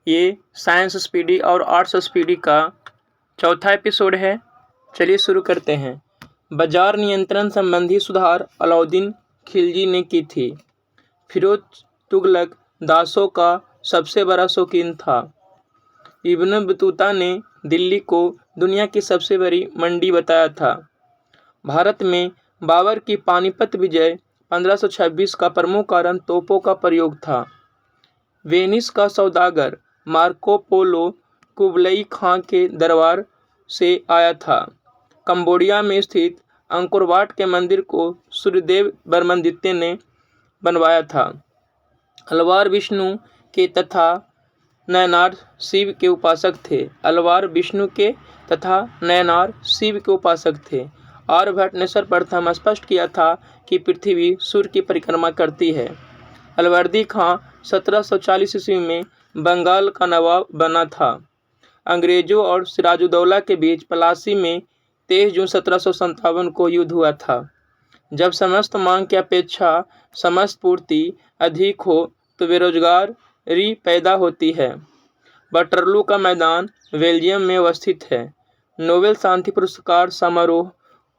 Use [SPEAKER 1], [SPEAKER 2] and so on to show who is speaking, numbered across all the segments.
[SPEAKER 1] ये science speedy और arts speedy का चौथा एपिसोड है। चलिए शुरू करते हैं। बाजार नियंत्रण संबंधी सुधार अलाउद्दीन खिलजी ने की थी। फिरोज तुगलक दासों का सबसे बड़ा शौकीन था। इब्न बतूता ने दिल्ली को दुनिया की सबसे बड़ी मंडी बताया था। भारत में बाबर की पानीपत विजय 1526 का प्रमुख कारण तोपों का प्रयोग था। वेनिस का सौदागर मार्को पोलो कुबलई खां के दरबार से आया था। कंबोडिया में स्थित अंकोर वाट के मंदिर को सूर्यदेव बर्मन द्वितीय ने बनवाया था। अलवार विष्णु के तथा नयनार शिव के उपासक थे। अलवार विष्णु के तथा नयनार शिव के उपासक थे। आर्यभट्ट ने सर्वप्रथम स्पष्ट किया था कि पृथ्वी सूर्य की परिक्रमा करती है। अलवर्दी खां 1740 ईस्वी में बंगाल का नवाब बना था। अंग्रेजों और सिराजुद्दौला के बीच पलासी में 23 जून 1757 को युद्ध हुआ था। जब समस्त मांग की अपेक्षा समस्त पूर्ति अधिक हो तो बेरोजगारी पैदा होती है। वाटरलू का मैदान बेल्जियम में अवस्थित है। नोबेल शांति पुरस्कार समारोह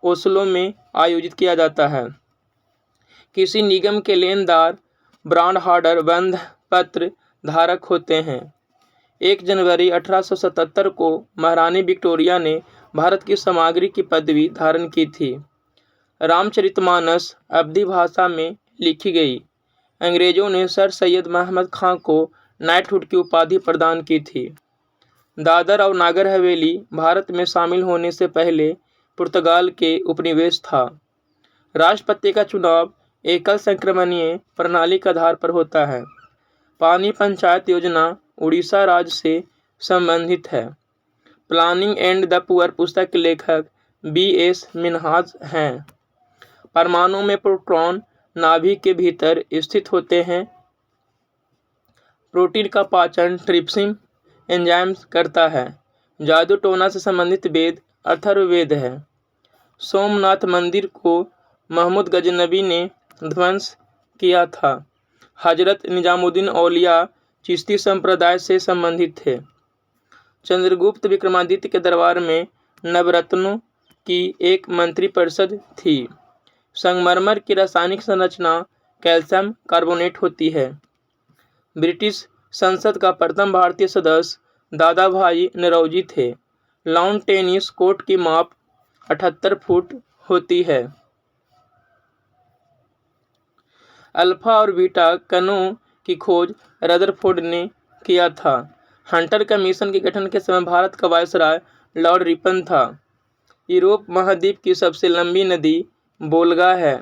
[SPEAKER 1] ओस्लो में आयोजित किया जाता है। किसी निगम के लेनदार ब्रांड हार्डर बंध पत्र धारक होते हैं। 1 जनवरी 1877 को महारानी विक्टोरिया ने भारत की सामग्री की पदवी धारण की थी। रामचरितमानस अवधी भाषा में लिखी गई। अंग्रेजों ने सर सैयद महमद खां को नाइटहुड की उपाधि प्रदान की थी। दादर और नागर हवेली भारत में शामिल होने से पहले पुर्तगाल के उपनिवेश था। राष्ट्रपति का चुनाव एकल संक्रमणीय प्रणाली के आधार पर होता है। पानी पंचायत योजना उड़ीसा राज्य से संबंधित है। प्लानिंग एंड द पुअर पुस्तक के लेखक B.S. मिन्हाज हैं। परमाणु में प्रोटॉन नाभिक के भीतर स्थित होते हैं। प्रोटीन का पाचन ट्रिप्सिन एंजाइम करता है। जादू टोना से संबंधित वेद अथर्ववेद है। सोमनाथ मंदिर को महमूद गजनबी ने ध्वंस किया था। हजरत निजामुद्दीन औलिया चिश्ती संप्रदाय से संबंधित थे। चंद्रगुप्त विक्रमादित्य के दरबार में नवरत्नों की एक मंत्रिपरिषद थी। संगमरमर की रासायनिक संरचना कैल्शियम कार्बोनेट होती है। ब्रिटिश संसद का प्रथम भारतीय सदस्य दादा भाई नौरोजी थे। लॉन टेनिस कोर्ट की माप 78 फुट होती है। अल्फा और बीटा कणों की खोज रदरफोर्ड ने किया था। हंटर कमीशन के गठन के समय भारत का वायसराय लॉर्ड रिपन था। यूरोप महाद्वीप की सबसे लंबी नदी वोल्गा है।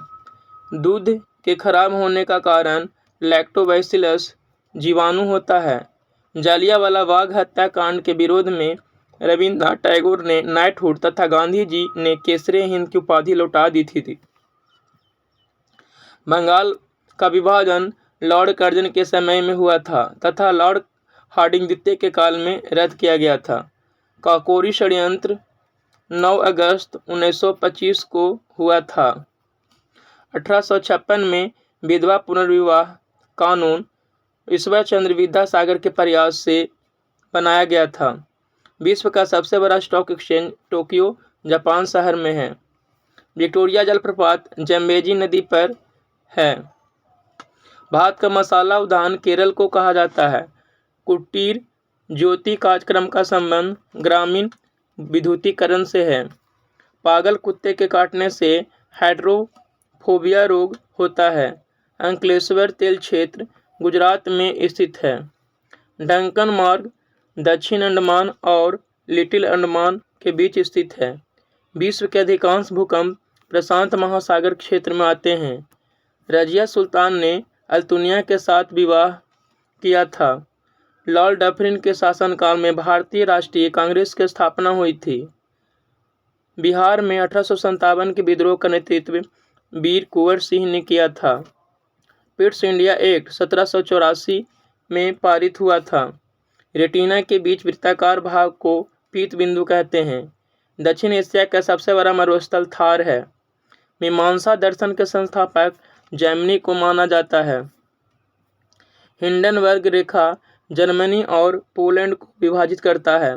[SPEAKER 1] दूध के खराब होने का कारण लैक्टोबैसिलस जीवाणु होता है। जालियांवाला बाग हत्याकांड के विरोध में रविन्द्रनाथ टैगोर ने नाइटहुड तथा गांधी जी ने केसरे हिंद की उपाधि लौटा दी थी। बंगाल का विभाजन लॉर्ड कर्जन के समय में हुआ था तथा लॉर्ड हार्डिंग द्वितीय के काल में रद्द किया गया था। काकोरी षड्यंत्र 9 अगस्त 1925 को हुआ था। 1856 में विधवा पुनर्विवाह कानून ईश्वर चंद्र विद्यासागर के प्रयास से बनाया गया था। विश्व का सबसे बड़ा स्टॉक एक्सचेंज टोक्यो जापान शहर में है। विक्टोरिया जलप्रपात जम्बेजी नदी पर है। भात का मसाला उद्यान केरल को कहा जाता है। कुटीर ज्योति कार्यक्रम का संबंध ग्रामीण विद्युतीकरण से है। पागल कुत्ते के काटने से हाइड्रोफोबिया रोग होता है। अंकलेश्वर तेल क्षेत्र गुजरात में स्थित है। डंकन मार्ग दक्षिण अंडमान और लिटिल अंडमान के बीच स्थित है। विश्व के अधिकांश भूकंप प्रशांत महासागर क्षेत्र में आते हैं। रजिया सुल्तान ने अल्तुनिया के साथ विवाह किया था। लॉर्ड डफरिन के शासनकाल में भारतीय राष्ट्रीय कांग्रेस की स्थापना हुई थी। बिहार में 1857 के विद्रोह का नेतृत्व वीर कुंवर सिंह ने किया था। पिट्स इंडिया एक्ट 1784 में पारित हुआ था। रेटिना के बीच वृत्ताकार भाग को पीत बिंदु कहते हैं। दक्षिण एशिया का सबसे बड़ा मरुस्थल थार है। मीमांसा दर्शन के संस्थापक जैमिनी को माना जाता है। हिंडनबर्ग रेखा जर्मनी और पोलैंड को विभाजित करता है।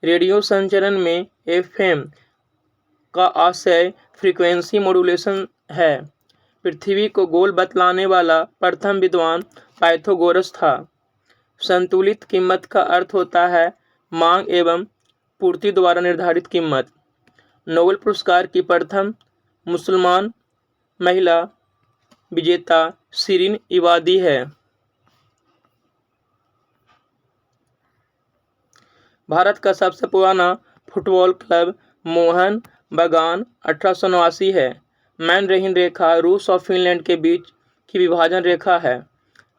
[SPEAKER 1] रेडियो संचरण में एफएम का आशय फ्रीक्वेंसी मॉड्यूलेशन है। पृथ्वी को गोल बतलाने वाला प्रथम विद्वान पाइथागोरस था। संतुलित कीमत का अर्थ होता है मांग एवं पूर्ति द्वारा निर्धारित कीमत। नोबेल पुरस्कार की प्रथम मुसलमान महिला विजेता शिरीन इबादी है। भारत का सबसे पुराना फुटबॉल क्लब मोहन बागान 1889 है। मैनरहेन रेखा रूस और फिनलैंड के बीच की विभाजन रेखा है।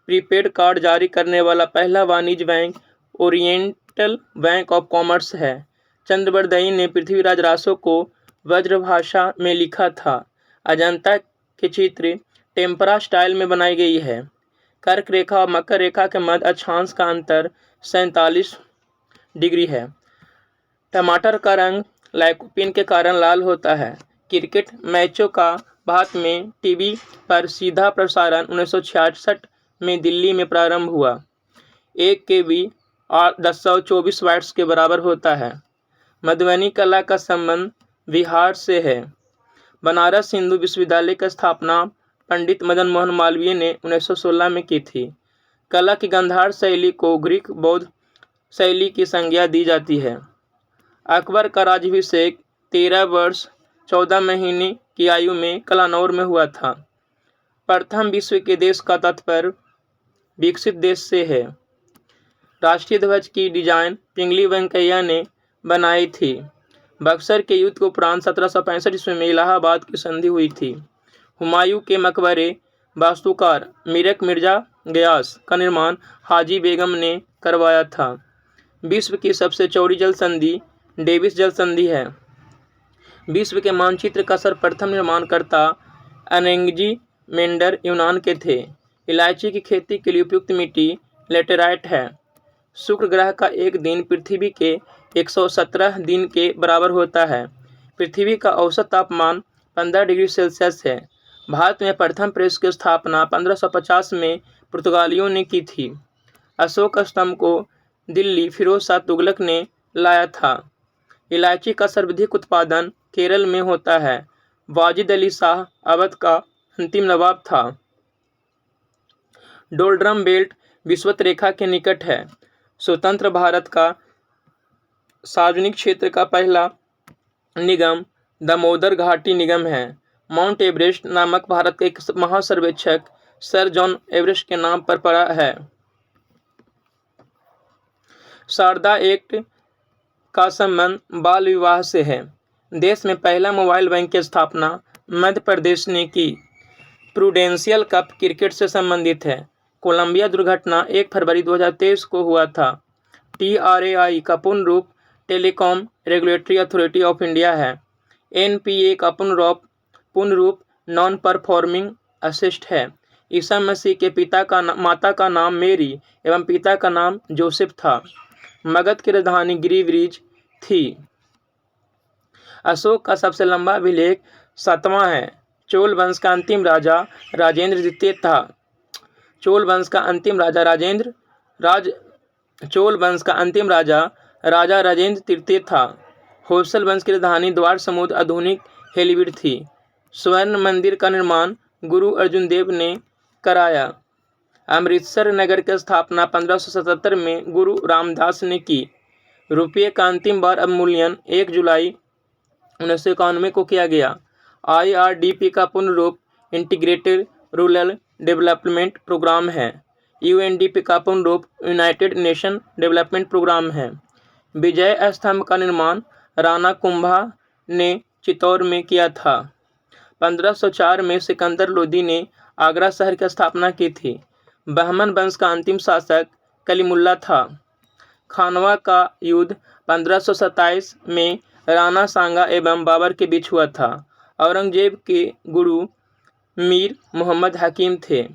[SPEAKER 1] प्रीपेड कार्ड जारी करने वाला पहला वाणिज्य bank oriental bank of commerce है। चंद्रबरदई ने पृथ्वीराज रासो को व्रजभाषा में लिखा था। अजंता के चित्र टेम्परा स्टाइल में बनाई गई है। कर्क रेखा और मकर रेखा के मध्य अक्षांश का अंतर 47 डिग्री है। टमाटर का रंग लाइकोपीन के कारण लाल होता है। क्रिकेट मैचों का भारत में टीवी पर सीधा प्रसारण 1966 में दिल्ली में प्रारंभ हुआ। 1 kb 1024 वाट्स के बराबर होता है। मधुबनी कला का संबंध बिहार से है। बनारस हिंदू विश्वविद्यालय की स्थापना पंडित मदन मोहन मालवीय ने 1916 में की थी। कला की गांधार शैली को ग्रीक बौद्ध शैली की संज्ञा दी जाती है। अकबर का राज्याभिषेक 13 वर्ष 14 महीने की आयु में कलानौर में हुआ था। प्रथम विश्व के देश का तात्पर्य विकसित देश से है। राष्ट्रीय ध्वज की डिजाइन पिंगली वेंकैया ने बनाई थी। बक्सर के युद्ध के उपरांत 1765 ईस्वी में इलाहाबाद की संधि हुई थी। हुमायूं के मकबरे वास्तुकार मीरक मिर्जा गयास का निर्माण हाजी बेगम ने करवाया था। विश्व की सबसे चौड़ी जल संधि डेविस जल संधि है। विश्व के मानचित्र का सर्वप्रथम निर्माणकर्ता अनेंगजी मेंडर यूनान के थे। इलायची की खेती के लिए उपयुक्त मिट्टी लेटेराइट है। शुक्र ग्रह का एक दिन पृथ्वी के 117 दिन के बराबर होता है। पृथ्वी का औसत तापमान 15 डिग्री सेल्सियस है। भारत में प्रथम प्रेस की स्थापना 1550 में पुर्तगालियों ने की थी। अशोक स्तंभ को दिल्ली फिरोज शाह तुगलक ने लाया था। इलायची का सर्वाधिक उत्पादन केरल में होता है। वाजिद अली शाह अवध का अंतिम नवाब था। डोलड्रम बेल्ट विषुवत रेखा के निकट है। स्वतंत्र भारत का सार्वजनिक क्षेत्र का पहला निगम दामोदर घाटी निगम है। माउंट एवरेस्ट नामक भारत के एक महासर्वेक्षक सर जॉन एवरेस्ट के नाम पर पड़ा है। शारदा एक्ट का संबंध बाल विवाह से है। देश में पहला मोबाइल बैंक की स्थापना मध्य प्रदेश ने की। प्रूडेंशियल कप क्रिकेट से संबंधित है। कोलंबिया दुर्घटना 1 फरवरी 2023 को हुआ था। TRAI का पूर्ण रूप telecom regulatory authority of India है। NPA का पूर्ण रूप नॉन परफॉर्मिंग असिस्ट है। ईसा मसीह के माता का नाम मेरी एवं पिता का नाम जोसेफ था। मगध की राजधानी गिरिब्रिज थी। अशोक का सबसे लंबा अभिलेख 7वां है। चोल वंश का अंतिम राजा राजेंद्र द्वितीय था। चोल वंश का अंतिम राजा राजा राजेंद्र तृतीय था। होयसल वंश की राजधानी द्वार समुद्र आधुनिक हेलीवीड थी। स्वर्ण मंदिर का निर्माण गुरु अर्जुन देव ने कराया। अमृतसर नगर की स्थापना 1577 में गुरु रामदास ने की। रुपये का अंतिम बार अवमूल्यन 1 जुलाई 1991 को किया गया। IRDP का पूर्ण रूप इंटीग्रेटेड रूरल डेवलपमेंट प्रोग्राम है। UNDP का पूर्ण रूप यूनाइटेड नेशन डेवलपमेंट प्रोग्राम है। विजय स्तंभ का निर्माण राणा कुंभा ने चित्तौड़ में किया था। 1504 में सिकंदर लोदी ने आगरा शहर की स्थापना की थी। बहमन वंश का अंतिम शासक कलीमुल्ला था। खानवा का युद्ध 1527 में राणा सांगा एवं बाबर के बीच हुआ था। औरंगजेब के गुरु मीर मोहम्मद हकीम थे।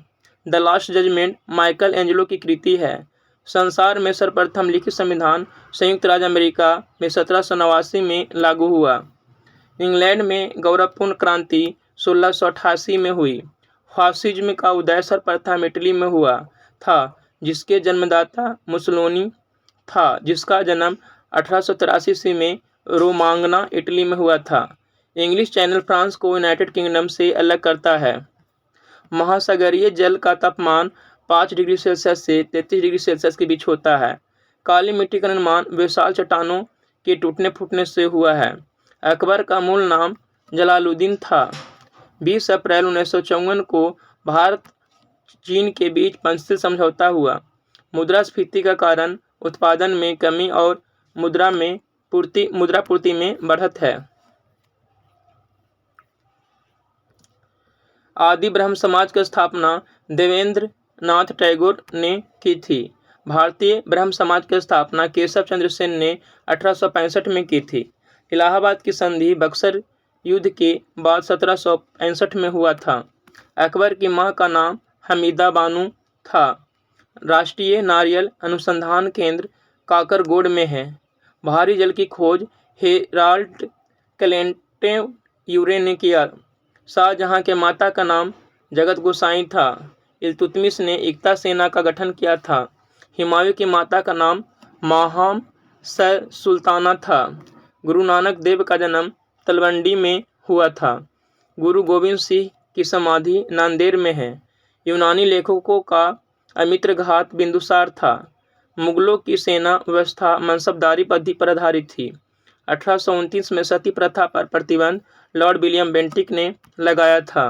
[SPEAKER 1] The last judgement Michelangelo की कृति है। संसार में सर्वप्रथम लिखित संविधान संयुक्त राज्य अमेरिका में 1789 में लागू हुआ। इंग्लैंड में गौरवपूर्ण क्रांति 1688 में हुई। फासिज्म का उदय सर्वप्रथम इटली में हुआ था। जिसके जन्मदाता मुसोलिनी था, जिसका जन्म 1883 ईस्वी में रोमांगना, इटली में हुआ था। इंग्लिश चैनल फ्रांस को यूनाइटेड किंगडम से अलग करता है। महासागरीय जल का तापमान 5 डिग्री सेल्सियस से 33 डिग्री सेल्सियस के बीच होता है। काली मिट्टी का निर्माण विशाल चट्टानों के टूटने फूटने से हुआ है। अकबर का मूल नाम जलालुद्दीन था। 20 अप्रैल 1954 को भारत चीन के बीच पंचशील समझौता हुआ। मुद्रास्फीति का कारण उत्पादन में कमी और मुद्रापूर्ति में बढ़त है। आदि ब्रह्म समाज की स्थापना देवेंद्र नाथ टैगोर ने की थी। भारतीय ब्रह्म समाज की स्थापना केशव चंद्र सेन ने 1865 में की थी। इलाहाबाद की संधि बक्सर युद्ध के बाद 1765 में हुआ था। अकबर की मां का नाम हमीदा बानो था। राष्ट्रीय नारियल अनुसंधान केंद्र काकरगोड में है। भारी जल की खोज हेराल्ड क्लेमेंट ने किया। शाहजहां के माता का नाम जगत गोसाई था। इल्तुतमिश ने एकता सेना का गठन किया था। हुमायूं की माता का नाम माहम सुल्ताना था। गुरु नानक देव का जन्म तलवंडी में हुआ था। गुरु गोविंद सिंह की समाधि नांदेड़ में है। यूनानी लेखकों का अमित्र घात बिंदुसार था। मुगलों की सेना व्यवस्था मनसबदारी पद्धति पर आधारित थी। 1829 में सती प्रथा पर प्रतिबंध लॉर्ड विलियम बेंटिक ने लगाया था।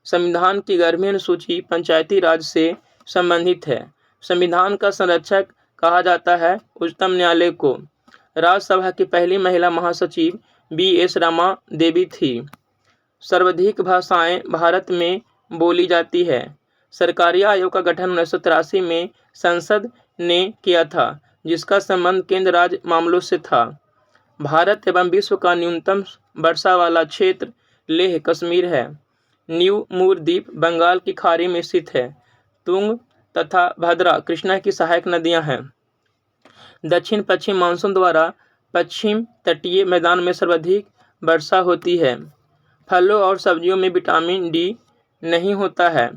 [SPEAKER 1] संविधान की 11वीं अनुसूची पंचायती राज से संबंधित है। संविधान का संरक्षक कहा जाता है उच्चतम न्यायालय को। राज्यसभा की पहली महिला महासचिव B.S. रमा देवी थी। सर्वाधिक भाषाएं भारत में बोली जाती है। सरकारी आयोग का गठन 1983 में संसद ने किया था, जिसका संबंध केंद्र राज्य मामलों से था। भारत एवं विश्व का न्यूनतम वर्षा वाला क्षेत्र लेह कश्मीर है। न्यू मूर द्वीप बंगाल की खाड़ी में स्थित है। तुंग तथा भद्रा कृष्णा की सहायक नदियां हैं। दक्षिण पश्चिम मानसून द्वारा पश्चिम तटीय मैदान में सर्वाधिक वर्षा होती है। फलों और सब्जियों में विटामिन डी नहीं होता है।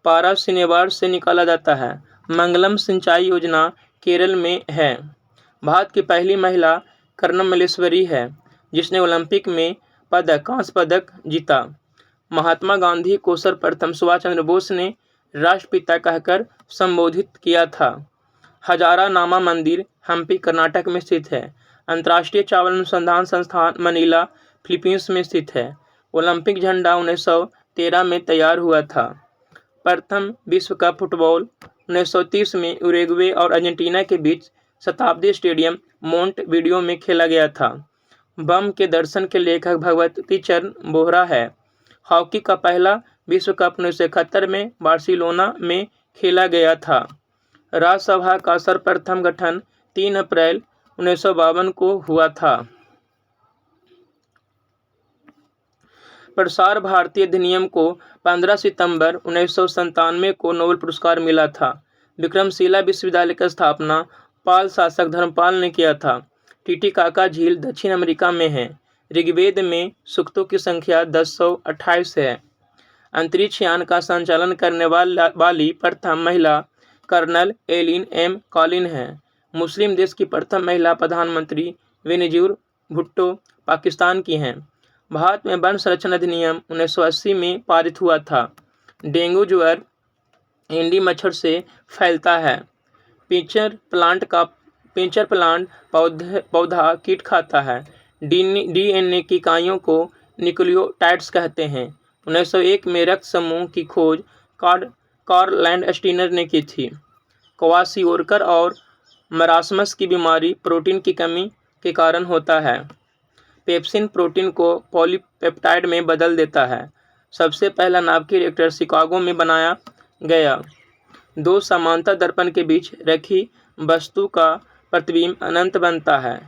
[SPEAKER 1] पारा शनिवार से निकाला जाता है। मंगलम सिंचाई योजना केरल में है। भारत की पहली महिला कर्णम मल्लेश्वरी है, जिसने ओलंपिक में कांस्य पदक जीता। महात्मा गांधी को सर्वप्रथम सुभाष चंद्र बोस ने राष्ट्रपिता कहकर संबोधित किया था। हजारा नामा मंदिर हम्पी कर्नाटक में स्थित है। अंतर्राष्ट्रीय चावल अनुसंधान संस्थान मनीला फिलीपींस में स्थित है। ओलंपिक झंडा 1913 में तैयार हुआ था। प्रथम विश्व कप फुटबॉल 1930 में उरुग्वे और अर्जेंटीना के बीच शताब्दी स्टेडियम मोंटेवीडियो में खेला गया था। बम के दर्शन के लेखक भगवती चरण बोहरा है। हॉकी का पहला विश्व कप 1971 में बार्सिलोना में खेला गया था। राज्यसभा का सर्वप्रथम गठन 3 अप्रैल 1952 को हुआ था। प्रसार भारती अधिनियम को 15 सितंबर 1997 को नोबेल पुरस्कार मिला था। विक्रमशिला विश्वविद्यालय की स्थापना पाल शासक धर्मपाल ने किया था। टिटिकाका झील दक्षिण अमेरिका में है। ऋग्वेद में सूक्तों की संख्या 1028 है। अंतरिक्ष यान का संचालन करने वाली प्रथम महिला कर्नल एलिन एम कॉलिन है। मुस्लिम देश की प्रथम महिला प्रधानमंत्री बेनजीर भुट्टो पाकिस्तान की हैं। भारत में वन संरक्षण अधिनियम 1980 में पारित हुआ था। डेंगू ज्वर एंडी मच्छर से फैलता है। पिंचर प्लांट पौधा कीट खाता है। डीएनए की इकाइयों को न्यूक्लियोटाइड्स कहते हैं। 1901 में रक्त समूह की खोज कार्ल लैंडस्टीनर ने की थी। क्वाशियोरकर और मरासमस की बीमारी प्रोटीन की कमी के कारण होता है। पेप्सिन प्रोटीन को पॉलीपेप्टाइड में बदल देता है। सबसे पहला नाभिकीय रिएक्टर शिकागो में बनाया गया। 2 समांतर दर्पण के बीच रखी वस्तु का प्रतिबिंब अनंत बनता है।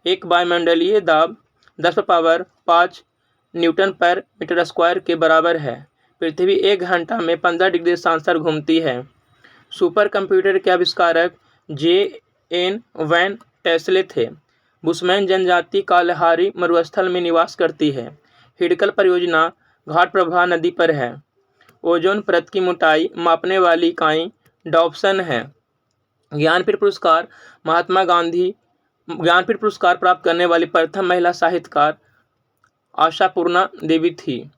[SPEAKER 1] एक वायुमंडलीय दाब 10⁵ न्यूटन पर मीटर स्क्वायर के बराबर है। पृथ्वी 1 घंटा में 15 डिग्री देशांतर घूमती है। सुपर कंप्यूटर के आविष्कारक J.N. वैन टेस्ले थे। बुशमैन जनजाति कालहारी मरुस्थल में निवास करती है। हिडकल परियोजना घाटप्रभा नदी पर है। ओजोन परत की मोटाई मापने वाली इकाई डॉब्सन है। ज्ञानपीठ पुरस्कार महात्मा गांधी ज्ञानपीठ पुरस्कार प्राप्त करने वाली प्रथम महिला साहित्यकार आशापूर्णा देवी थी।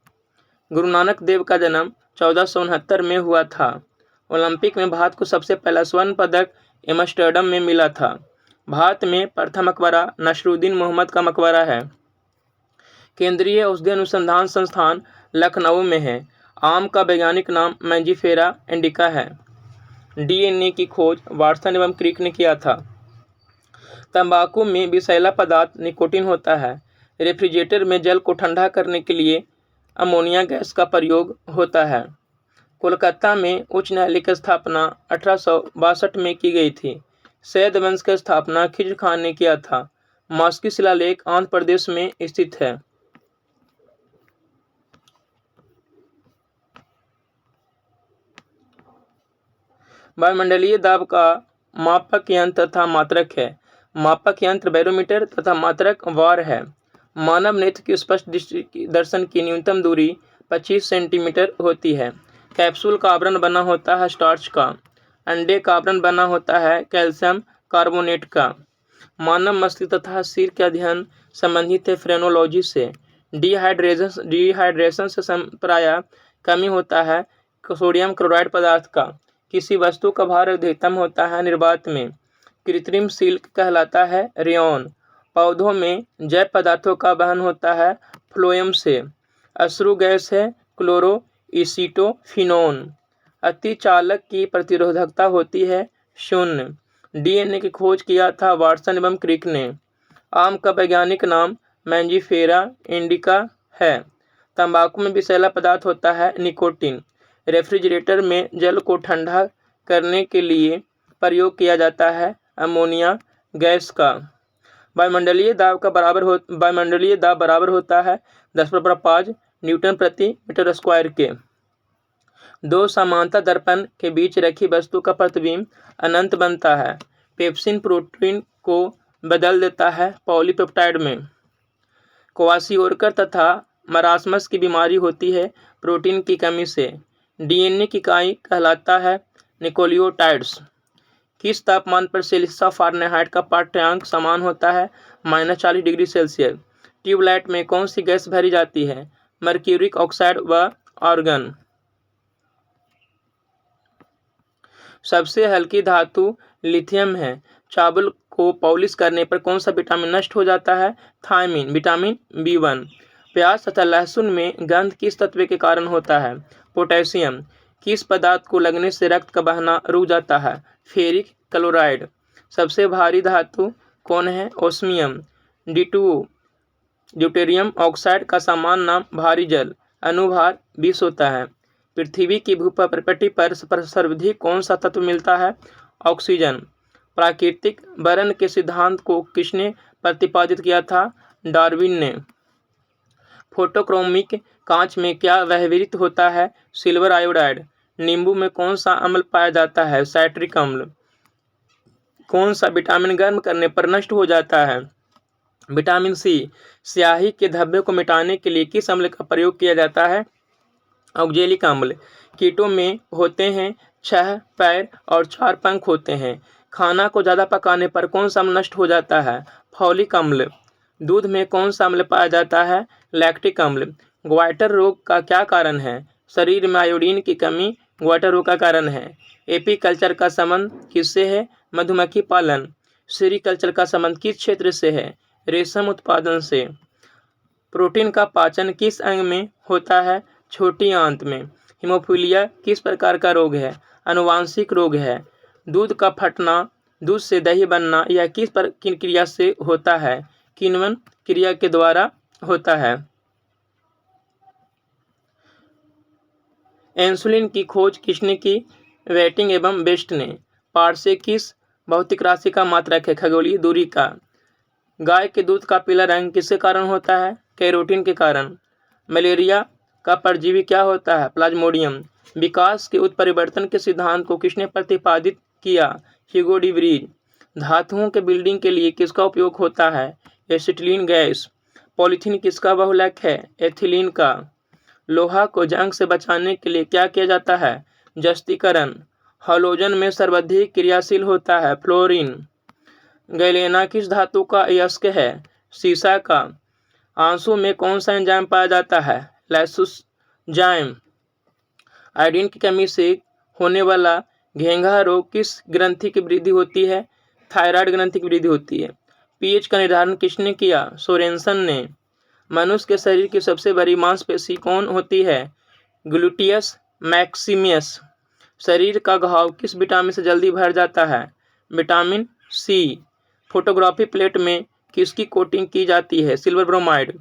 [SPEAKER 1] गुरु नानक देव का जन्म 1469 में हुआ था। ओलंपिक में भारत को सबसे पहला स्वर्ण पदक एम्स्टर्डम में मिला था। भारत में प्रथम मकबरा नसरुद्दीन मोहम्मद का मकबरा है। केंद्रीय औषधि अनुसंधान संस्थान लखनऊ में है। आम का वैज्ञानिक नाम मैंजीफेरा इंडिका है। डीएनए की खोज वाटसन एवं क्रिक ने किया था। तंबाकू में विषैला पदार्थ निकोटीन होता है। रेफ्रिजरेटर में जल को ठंडा करने के लिए अमोनिया गैस का प्रयोग होता है। कोलकाता में उच्च न्यायालय की स्थापना 1862 में की गई थी। सैद वंश की स्थापना खिज्र खान ने किया था। मॉस्की शिलालेख आंध्र प्रदेश में स्थित है। वायुमंडलीय दाब का मापक यंत्र तथा मात्रक है। मापक यंत्र बैरोमीटर तथा मात्रक वार है। मानव नेत्र की स्पष्ट दर्शन की न्यूनतम दूरी 25 सेंटीमीटर होती है। कैप्सूल का आवरण बना होता है स्टार्च का। अंडे का आवरण बना होता है कैल्शियम कार्बोनेट का। मानव मस्तिष्क तथा सिर के अध्ययन संबंधित है फ्रेनोलॉजी से। डिहाइड्रेशन से प्रायः कमी होता है सोडियम क्लोराइड पदार्थ का। किसी वस्तु का भार अधिकतम होता है निर्वात में। कृत्रिम सिल्क कहलाता है रेयॉन। पौधों में जैव पदार्थों का वहन होता है फ्लोएम से। अश्रु गैस है क्लोरोएसिटोफिनोन। अतिचालक की प्रतिरोधकता होती है 0। डीएनए की खोज किया था वाटसन एवं क्रिक ने। आम का वैज्ञानिक नाम मैंजीफेरा इंडिका है। तंबाकू में विषैला पदार्थ होता है निकोटीन। रेफ्रिजरेटर में जल को ठंडा करने के लिए प्रयोग किया जाता है अमोनिया गैस का। वायुमंडलीय दाब बराबर होता है 10⁵ न्यूटन प्रति मीटर स्क्वायर के। दो समांतर दर्पण के बीच रखी वस्तु का प्रतिबिंब अनंत बनता है। पेप्सिन प्रोटीन को बदल देता है पॉलीपेप्टाइड में। क्वाशियोरकर तथा मरासमस की बीमारी होती है प्रोटीन की कमी से। डीएनए की इकाई कहलाता है न्यूक्लियोटाइड्स। किस तापमान पर सेल्सियस फ़ारेनहाइट का पाठ्यांक समान होता है -40 डिग्री सेल्सियस। ट्यूबलाइट में कौन सी गैस भरी जाती है मर्क्यूरिक ऑक्साइड व आर्गन। सबसे हल्की धातु लिथियम है। चावल को पॉलिश करने पर कौन सा विटामिन नष्ट हो जाता है थायमिन विटामिन B1। प्याज तथा लहसुन में गंध किस तत्व के कारण होता है पोटेशियम। किस पदार्थ को लगने से रक्त का बहना रुक जाता है फेरिक क्लोराइड। सबसे भारी धातु कौन है ओस्मियम। ड्यूटेरियम ऑक्साइड का सामान्य नाम भारी जल अनुभार 20 होता है। पृथ्वी की भूप्रकृति पर सर्वाधिक कौन सा तत्व मिलता है ऑक्सीजन। प्राकृतिक वर्ण के सिद्धांत को किसने प्रतिपादित किया था डार्विन ने। फोटोक्रोमिक कांच में क्या व्यवहृत होता है सिल्वर आयोडाइड। नींबू में कौन सा अम्ल पाया जाता है साइट्रिक अम्ल। कौन सा विटामिन गर्म करने पर नष्ट हो जाता है विटामिन सी। स्याही के धब्बे को मिटाने के लिए किस अम्ल का प्रयोग किया जाता है ऑक्जेलिक अम्ल। कीटों में होते हैं 6 पैर और 4 पंख होते हैं। खाना को ज़्यादा पकाने पर कौन सा अम्ल नष्ट हो जाता है फॉलिक अम्ल। दूध में कौन सा अम्ल पाया जाता है लैक्टिक अम्ल। ग्वाइटर रोग का क्या कारण है शरीर में आयोडीन की कमी ग्वाइटर रोग का कारण है। एपीकल्चर का संबंध किससे है मधुमक्खी पालन। सेरीकल्चर का संबंध किस क्षेत्र से है रेशम उत्पादन से। प्रोटीन का पाचन किस अंग में होता है छोटी आंत में। हीमोफीलिया किस प्रकार का रोग है आनुवांशिक रोग है। दूध का फटना दूध से दही बनना यह किस क्रिया से होता है किण्वन क्रिया के द्वारा होता है। इंसुलिन की खोज किसने की वेटिंग एवं बेस्ट ने। पार्से किस भौतिक राशि का मात्रक है खगोलीय दूरी का। गाय के दूध का पीला रंग किसके कारण होता है कैरोटीन के कारण। मलेरिया का परजीवी क्या होता है प्लाज्मोडियम। विकास के उत्परिवर्तन के सिद्धांत को किसने प्रतिपादित किया ह्यूगो डी व्रीज। धातुओं के बिल्डिंग के लिए किसका उपयोग होता है एसिटिलीन गैस। पॉलीथीन किसका बहुलक है एथिलीन का। लोहा को जंग से बचाने के लिए क्या किया जाता है जस्तीकरण। हैलोजन में सर्वाधिक क्रियाशील होता है? फ्लोरीन। गैलेना किस धातु का अयस्क है? सीसा का। आंसू में कौन सा एंजाइम पाया जाता है? लाइसोजाइम। आयोडीन की कमी से होने वाला घेंघा रोग किस ग्रंथि की वृद्धि होती है? थायराइड ग्रंथि की वृद्धि होती है। पीएच का निर्धारण किसने किया? सोरेनसन ने। मनुष्य के शरीर की सबसे बड़ी मांसपेशी कौन होती है? ग्लूटियस मैक्सिमियस। शरीर का घाव किस विटामिन से जल्दी भर जाता है? Vitamin C. फोटोग्राफी प्लेट में किसकी कोटिंग की जाती है? Silver bromide.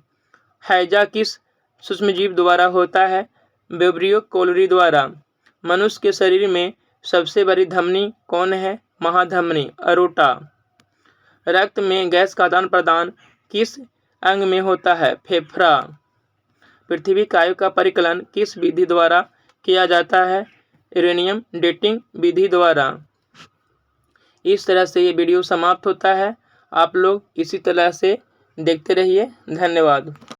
[SPEAKER 1] हैजा किस सूक्ष्मजीव द्वारा होता है? विब्रियो कोलोरी द्वारा। मनुष्य के शरीर में सबसे बड़ी धमनी कौन है? महाधमनी, अरोटा। रक्त में गैस का आदान प्रदान किस अंग में होता है? फेफड़ा। पृथ्वी का आयु का परिकलन किस विधि द्वारा किया जाता है? यूरेनियम डेटिंग विधि द्वारा। इस तरह से ये वीडियो समाप्त होता है। आप लोग इसी तरह से देखते रहिए। धन्यवाद।